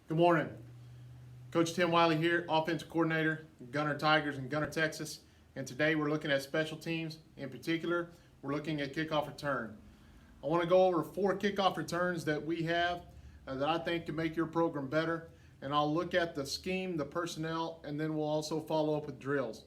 Good morning. Coach Tim Wylie here, offensive coordinator, Gunner Tigers in Gunner, Texas. And today we're looking at special teams. In particular, we're looking at kickoff return. I want to go over 4 kickoff returns that we have that I think can make your program better. And I'll look at the scheme, the personnel, and then we'll also follow up with drills.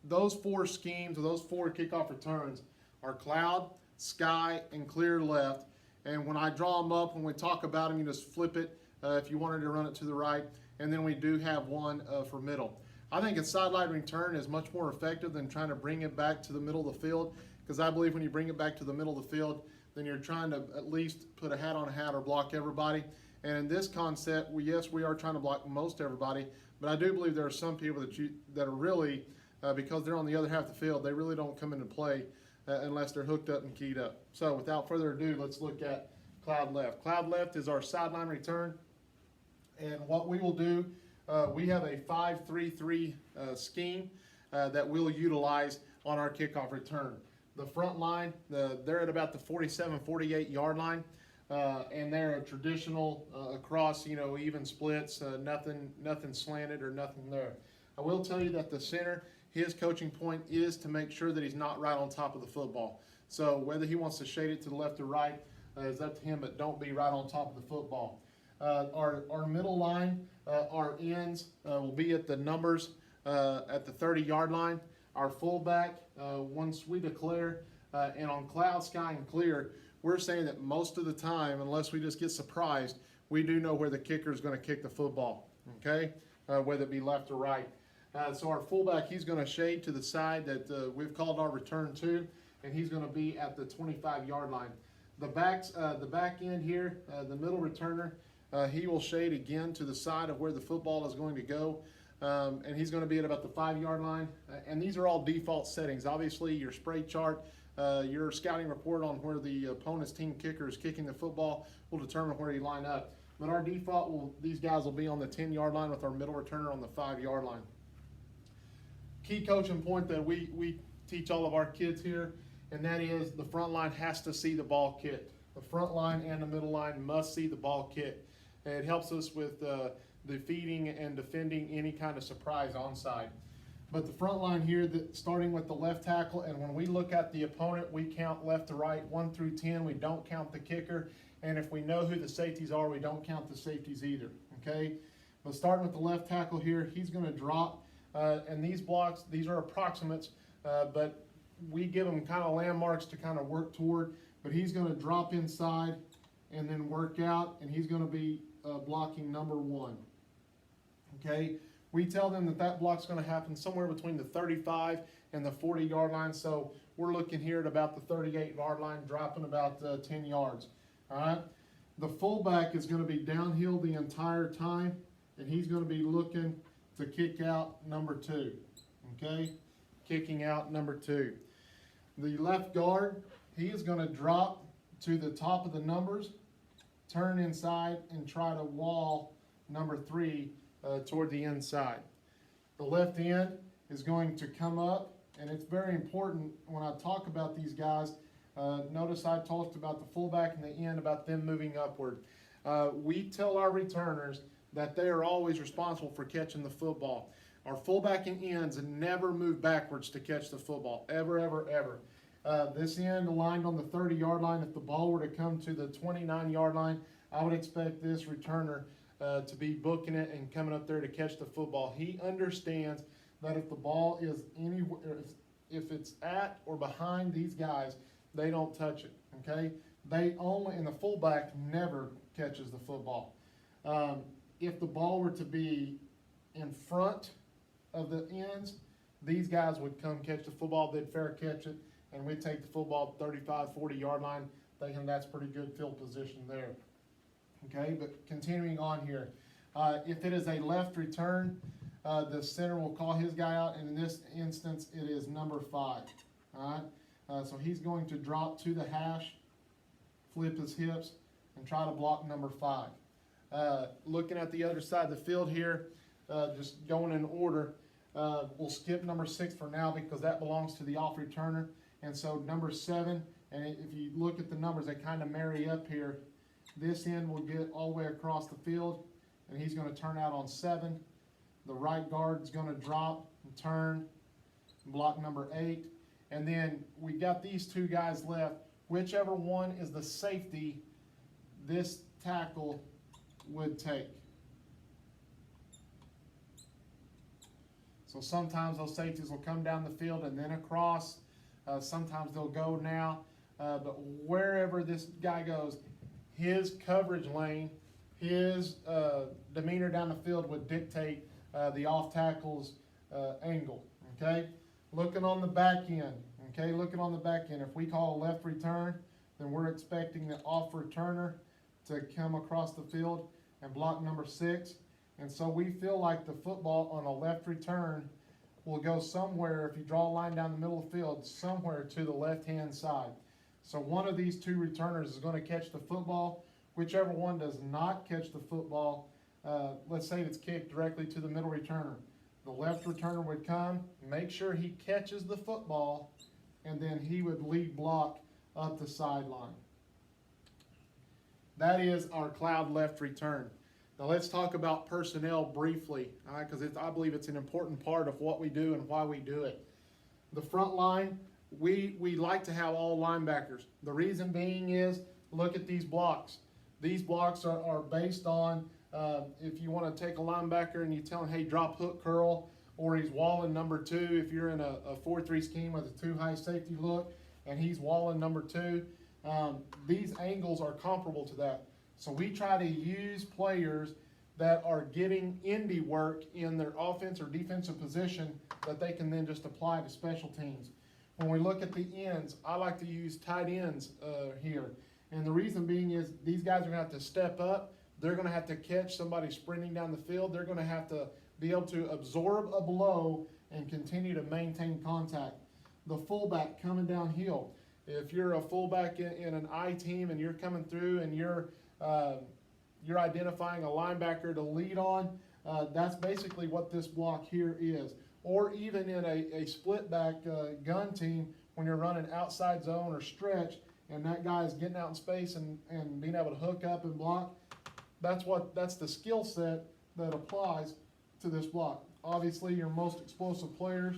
Those 4 schemes, or those 4 kickoff returns, are cloud, sky, and clear left. And when I draw them up, when we talk about them, you just flip it if you wanted to run it to the right. And then we do have one for middle. I think a sideline return is much more effective than trying to bring it back to the middle of the field, because I believe when you bring it back to the middle of the field, then you're trying to at least put a hat on a hat or block everybody. And in this concept, yes, we are trying to block most everybody, but I do believe there are some people that are really, because they're on the other half of the field, they really don't come into play unless they're hooked up and keyed up. So without further ado, let's look at cloud left. Cloud left is our sideline return. And what we will do, we have a 5-3-3 scheme that we'll utilize on our kickoff return. The front line, they're at about the 47, 48 yard line, and they're a traditional across, even splits, nothing slanted or nothing there. I will tell you that the center, his coaching point is to make sure that he's not right on top of the football. So whether he wants to shade it to the left or right is up to him, but don't be right on top of the football. Our middle line, our ends will be at the numbers at the 30-yard line. Our fullback, once we declare, and on cloud, sky, and clear, we're saying that most of the time, unless we just get surprised, we do know where the kicker is going to kick the football, okay, whether it be left or right. So our fullback, he's going to shade to the side that we've called our return to, and he's going to be at the 25-yard line. The back end here, the middle returner, he will shade again to the side of where the football is going to go, and he's going to be at about the 5-yard line. And these are all default settings. Obviously, your spray chart, your scouting report on where the opponent's team kicker is kicking the football will determine where you line up. But our default, these guys will be on the 10-yard line with our middle returner on the 5-yard line. Key coaching point that we teach all of our kids here, and that is the front line has to see the ball kicked. The front line and the middle line must see the ball kicked. And it helps us with defeating and defending any kind of surprise onside. But the front line here, starting with the left tackle, and when we look at the opponent, we count left to right, 1 through 10. We don't count the kicker. And if we know who the safeties are, we don't count the safeties either, okay? But starting with the left tackle here, he's going to drop. And these blocks, these are approximates, but we give them kind of landmarks to kind of work toward. But he's going to drop inside and then work out, and he's going to be blocking number 1. Okay, we tell them that block's going to happen somewhere between the 35 and the 40-yard line. So we're looking here at about the 38-yard line, dropping about 10 yards. All right, the fullback is going to be downhill the entire time, and he's going to be looking to kick out number 2. Okay, kicking out number 2. The left guard, he is going to drop to the top of the numbers, turn inside, and try to wall number 3 toward the inside. The left end is going to come up, and it's very important when I talk about these guys. Notice I talked about the fullback and the end, about them moving upward. We tell our returners that they are always responsible for catching the football. Our fullback and ends never move backwards to catch the football, ever, ever, ever. This end aligned on the 30-yard line. If the ball were to come to the 29-yard line, I would expect this returner to be booking it and coming up there to catch the football. He understands that if the ball is anywhere, if it's at or behind these guys, they don't touch it, okay? And the fullback never catches the football. If the ball were to be in front of the ends, these guys would come catch the football. They'd fair catch it, and we'd take the football 35, 40-yard line, thinking that's pretty good field position there. Okay, but continuing on here. If it is a left return, the center will call his guy out, and in this instance, it is number 5. All right, so he's going to drop to the hash, flip his hips, and try to block number 5. Looking at the other side of the field here, just going in order, we'll skip number 6 for now because that belongs to the off returner. And so number 7, and if you look at the numbers, they kind of marry up here. This end will get all the way across the field, and he's going to turn out on 7. The right guard is going to drop and turn, block number 8. And then we got these 2 guys left. Whichever one is the safety, this tackle would take. So sometimes those safeties will come down the field and then across. Sometimes they'll go now. But wherever this guy goes, his coverage lane, his demeanor down the field would dictate the off tackle's angle. Okay, looking on the back end. Okay, looking on the back end. If we call a left return, then we're expecting the off returner to come across the field and block number 6. And so we feel like the football on a left return will go somewhere, if you draw a line down the middle of the field, somewhere to the left-hand side. So one of these 2 returners is going to catch the football. Whichever one does not catch the football, let's say it's kicked directly to the middle returner. The left returner would come, make sure he catches the football, and then he would lead block up the sideline. That is our cloud left return. Now let's talk about personnel briefly, because I believe it's an important part of what we do and why we do it. The front line, we like to have all linebackers. The reason being is, look at these blocks. These blocks are based on, if you want to take a linebacker and you tell him, hey, drop hook curl, or he's walling number 2, if you're in a 4-3 scheme with a 2 high safety look, and he's walling number 2, these angles are comparable to that. So we try to use players that are getting indie work in their offense or defensive position that they can then just apply to special teams. When we look at the ends, I like to use tight ends here. And the reason being is these guys are going to have to step up. They're going to have to catch somebody sprinting down the field. They're going to have to be able to absorb a blow and continue to maintain contact. The fullback coming downhill. If you're a fullback in an I team and you're coming through and you're identifying a linebacker to lead on, that's basically what this block here is. Or even in a split back gun team, when you're running outside zone or stretch, and that guy is getting out in space and being able to hook up and block, that's the skill set that applies to this block. Obviously, your most explosive players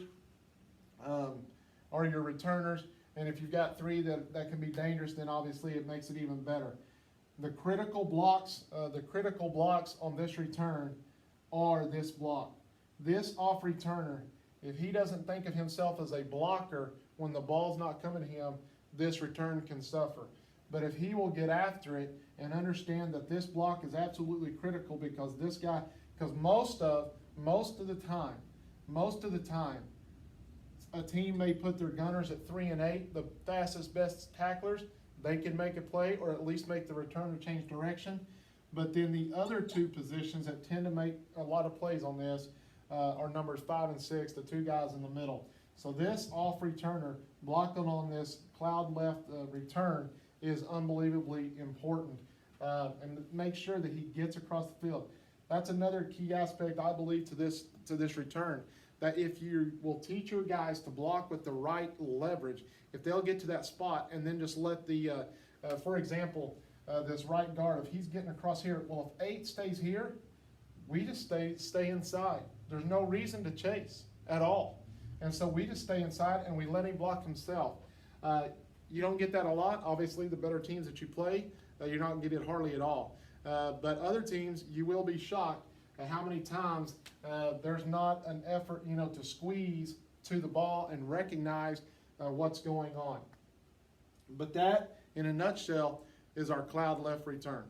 are your returners, and if you've got 3 that can be dangerous, then obviously it makes it even better. The critical blocks on this return are this block. This off returner, if he doesn't think of himself as a blocker when the ball's not coming to him, this return can suffer. But if he will get after it and understand that this block is absolutely critical, because most of the time, a team may put their gunners at 3 and 8, the fastest, best tacklers. They can make a play or at least make the returner change direction. But then the other 2 positions that tend to make a lot of plays on this are numbers 5 and 6, the 2 guys in the middle. So this off returner blocking on this cloud left return is unbelievably important, and make sure that he gets across the field. That's another key aspect, I believe, to this return. That if you will teach your guys to block with the right leverage, if they'll get to that spot and then just let for example, this right guard, if he's getting across here, well, if 8 stays here, we just stay inside. There's no reason to chase at all. And so we just stay inside and we let him block himself. You don't get that a lot. Obviously, the better teams that you play, you're not going to get it hardly at all. But other teams, you will be shocked at how many times there's not an effort, to squeeze to the ball and recognize what's going on. But that, in a nutshell, is our cloud left return.